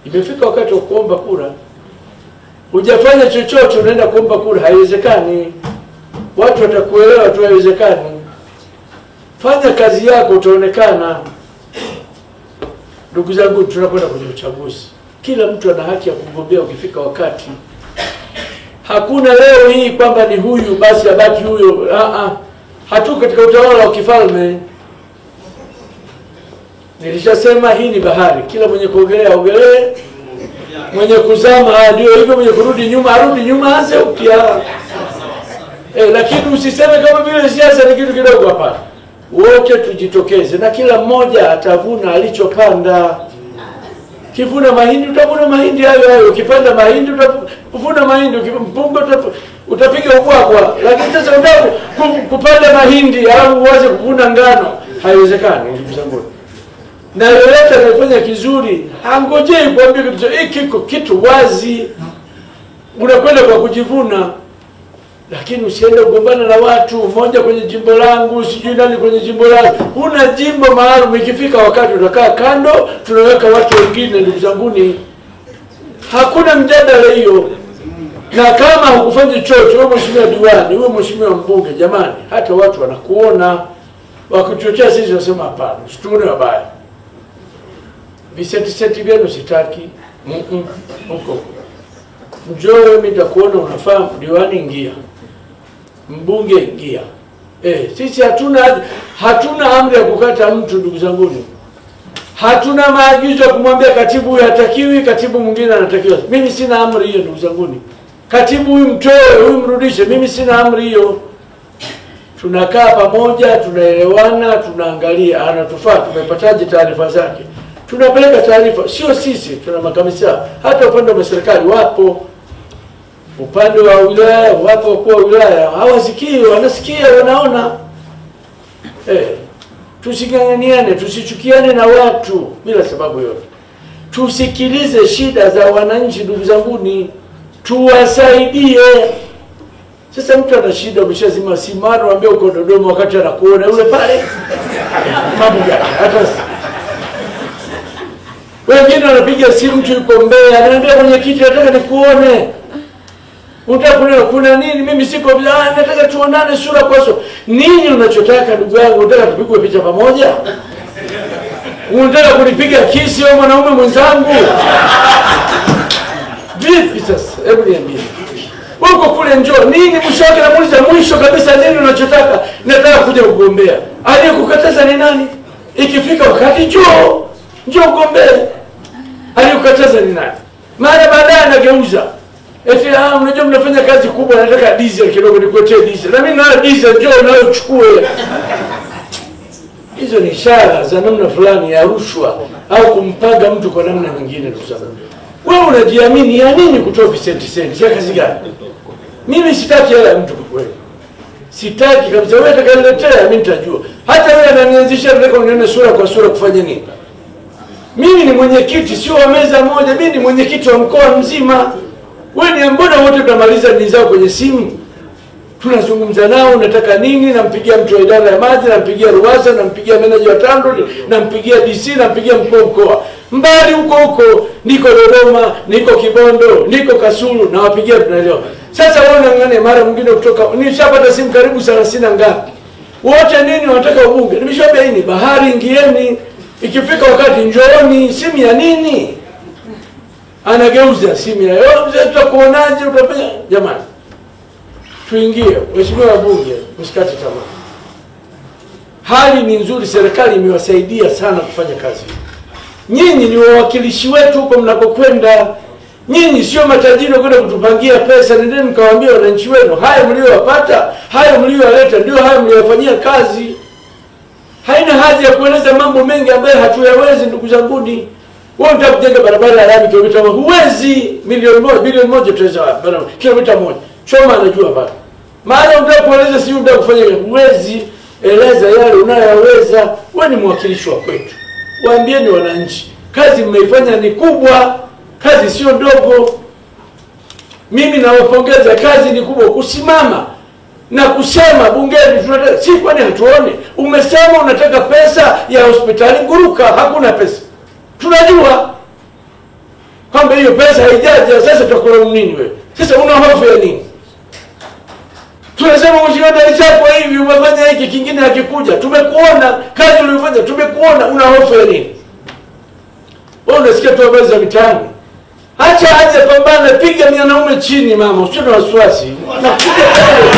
Imefika wakati wa kuomba kura. Hujafanya chochote unaenda kuomba kura, haiwezekani. Watu watakuelewa tu, haiwezekani. Fanya kazi yako utaonekana. Ndugu zangu, tunakwenda kwenye uchaguzi. Kila mtu ana haki ya kugombea ukifika wakati. Hakuna leo hii kwamba ni huyu basi abaki huyo. Hatu katika utawala wa kifalme. Nilishasema hii ni bahari. Kila mwenye kuogelea ogelee. Mwenye kuzama ndio hivyo, mwenye kurudi nyuma arudi nyuma, anze upya. Lakini usiseme kama vile siasa ni kitu kidogo. Hapana. Wote tujitokeze na kila mmoja atavuna alichopanda. Kivuna mahindi utavuna mahindi hayo hayo, ukipanda mahindi utavuna mahindi, ukimpunga utapiga ubwabwa. Lakini sasa unataka kupanda mahindi au uanze kuvuna ngano, haiwezekani ndugu zangu. Na yoyote anayefanya kizuri hangojei kuambia kitu wazi, unakwenda kwa kujivuna. Lakini usiende ugombana na watu, mmoja kwenye jimbo langu, sijui nani kwenye jimbo langu. Huna jimbo maalum. Ikifika wakati utakaa kando, tunaweka watu wengine. Ndugu zanguni, hakuna mjadala hiyo. Na kama hukufanya chochote, wewe mheshimiwa diwani, wewe mheshimiwa mbunge, jamani, hata watu wanakuona. Wakuchochea sisi wasema hapana, usituone wabaya. Visenti vyenu sitaki. Huko. Njoo mimi nitakuona unafahamu, diwani ingia. Mbunge ingia. Sisi hatuna amri ya kukata mtu ndugu zanguni. Hatuna maagizo ya kumwambia katibu huyu hatakiwi, katibu mwingine anatakiwa. Mimi sina amri hiyo ndugu zanguni. Katibu huyu mtoe, huyu mrudishe. Mimi sina amri hiyo. Tunakaa pamoja, tunaelewana, tunaangalia anatufaa, tumepataje taarifa zake. Tunapeleka taarifa, sio sisi, tuna makamisa. Hata upande wa serikali wapo. Upande wa wilaya wapo, wakuu wa wilaya hawasikii, wanasikia, wanaona. Tusiganganiane, tusichukiane na watu bila sababu yote. Tusikilize shida za wananchi ndugu zanguni, tuwasaidie. Sasa mtu ana shida, umeshazima simaro, ambia uko Dodoma wakati anakuona yule pale. Mambo gani? Hata wengine wanapiga simu, mtu yuko Mbeya, anaambia mwenyekiti nataka nikuone. Unataka kuna nini? Mimi siko bila, nataka tuonane sura kwa sura. Nini unachotaka ndugu yangu? Unataka tupigwe picha pamoja? Unataka kunipiga kisi wewe mwanaume mwenzangu? Vipi sasa? Hebu niambie. Uko kule njoo. Nini mshaka na muuliza mwisho kabisa nini unachotaka? Nataka kuja kugombea. Aliyekukataza ni nani? Ikifika wakati njoo ugombee. Aliyekukataza ni nani? Mara baadaye anageuza. Unajua mnafanya kazi kubwa, nataka diesel kidogo nikuletee diesel. Na mimi na diesel njoo nayo uchukue. Hizo ni ishara za namna fulani ya rushwa au kumpanga mtu kwa namna nyingine ndugu zangu. Wewe unajiamini ya nini kutoa visenti? Ya kazi gani? Mimi sitaki hela ya mtu kwa kweli. Sitaki kabisa. Wewe utakaniletea mimi nitajua. Hata wewe unanianzisha nataka unione sura kwa sura kufanya nini? Mimi ni mwenyekiti sio wa meza moja, mimi ni mwenyekiti wa mkoa mzima. Wewe ni mbona wote tunamaliza dini zao kwenye simu? Tunazungumza nao unataka nini, nampigia mtu wa idara ya maji, nampigia Ruwasa, nampigia meneja wa TANROADS, nampigia DC, nampigia mkuu wa mkoa. Mbali huko niko Dodoma, niko Kibondo, niko Kasulu, na wapigia tunaelewa. Sasa wewe unang'ane mara mwingine kutoka nishapata simu karibu 30 ngapi. Wote nini wanataka ubunge? Nimeshaambia hii ni bahari, ingieni. Ikifika wakati njooni, simu ya nini? Anageuza simu ya yote, tutakuonaje utafanya? Jamani, tuingie. Mheshimiwa wabunge, msikate tamaa. Hali ni nzuri, serikali imewasaidia sana kufanya kazi. Nyinyi ni wawakilishi wetu huko mnakokwenda. Nyinyi sio matajiri kwenda kutupangia pesa. Nendeni mkawaambie wananchi wenu, haya mliowapata, haya mliowaleta ndio haya mliowafanyia kazi. Haina haja ya kueleza mambo mengi ambayo hatuyawezi ndugu zanguni. Wewe unataka kujenga barabara ya lami kilomita 1, huwezi. Bilioni moja tutaweza wapi? Kilomita 1. Choma anajua bado. Maana unataka kueleza si unataka kufanya, huwezi. Eleza yale unayoweza. Wewe ni mwakilishi wa kwetu. Waambieni wananchi, kazi mmeifanya ni kubwa, kazi sio ndogo. Mimi nawapongeza, kazi ni kubwa. Kusimama na kusema bungeni tunataka, si kwani hatuone? Umesema unataka pesa ya hospitali Nguruka, hakuna pesa. Tunajua. kwamba hiyo pesa haijaja, sasa tutakula nini wewe? Sasa una hofu ya nini? Tunasema mheshimiwa alichapwa hivi, umefanya hiki, kingine hakikuja. Tumekuona kazi uliyofanya, tumekuona, una hofu ya nini? Wewe unasikia tu habari za mitaani. Acha aje pambana, piga mwanaume chini mama, usio na wasiwasi. Nakuja pale.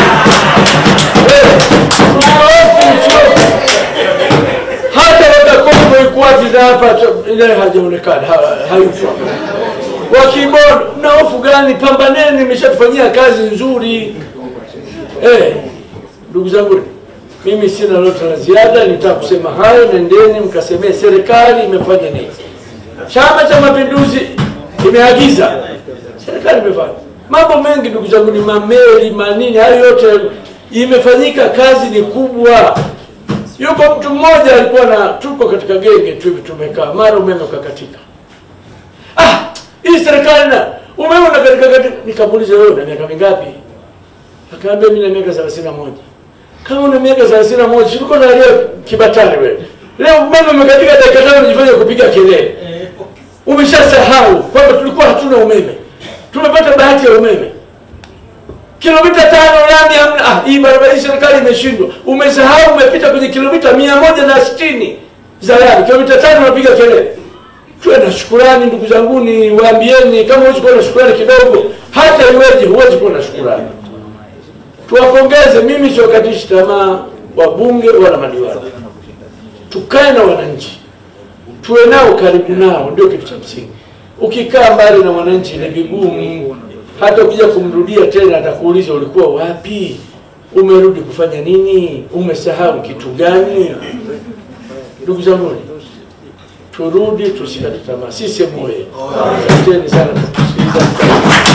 Hata watakombo ikuaji za hapa ile hajaonekana, hayupo. Wakibodo, na hofu gani? Pambaneni, nimeshatufanyia kazi nzuri. Ndugu zangu, mimi sina lolote la ziada, nitaka kusema hayo. Nendeni mkasemee serikali imefanya nini. Chama cha Mapinduzi imeagiza, serikali imefanya mambo mengi ndugu zangu, ni mameli manini, hayo yote imefanyika, kazi ni kubwa. Yuko mtu mmoja alikuwa na, tuko katika genge tu hivi tumekaa, mara umeme ukakatika. Hii serikali na umeme unakatika. Nikamuuliza, wewe una miaka mingapi? Akaambia mimi na miaka 31. Kama una miaka 31, sikuko na leo Kibatari wewe. Leo umeme umekatika dakika 5 unajifanya kupiga kelele. Umeshasahau kwamba tulikuwa hatuna umeme. Tumepata bahati ya umeme. Kilomita 5 lami hamna. Hii barabara hii serikali imeshindwa. Umesahau umepita kwenye kilomita 160 za lami. Kilomita 5 unapiga kelele. Tuwe na shukrani ndugu zangu, ni waambieni, kama huwezi kuwa na shukrani kidogo, hata iweje huwezi kuwa na shukrani. Tuwapongeze, mimi sio katishi tamaa wabunge wala madiwani. Tukae na wananchi, tuwe nao karibu nao, ndio kitu cha msingi. Ukikaa mbali na wananchi ni vigumu, hata ukija kumrudia tena atakuuliza ulikuwa wapi, umerudi kufanya nini, umesahau kitu gani? Ndugu zangu, turudi, tusikate tamaa. Sisi moyo. Asanteni sana kwa kusikiliza.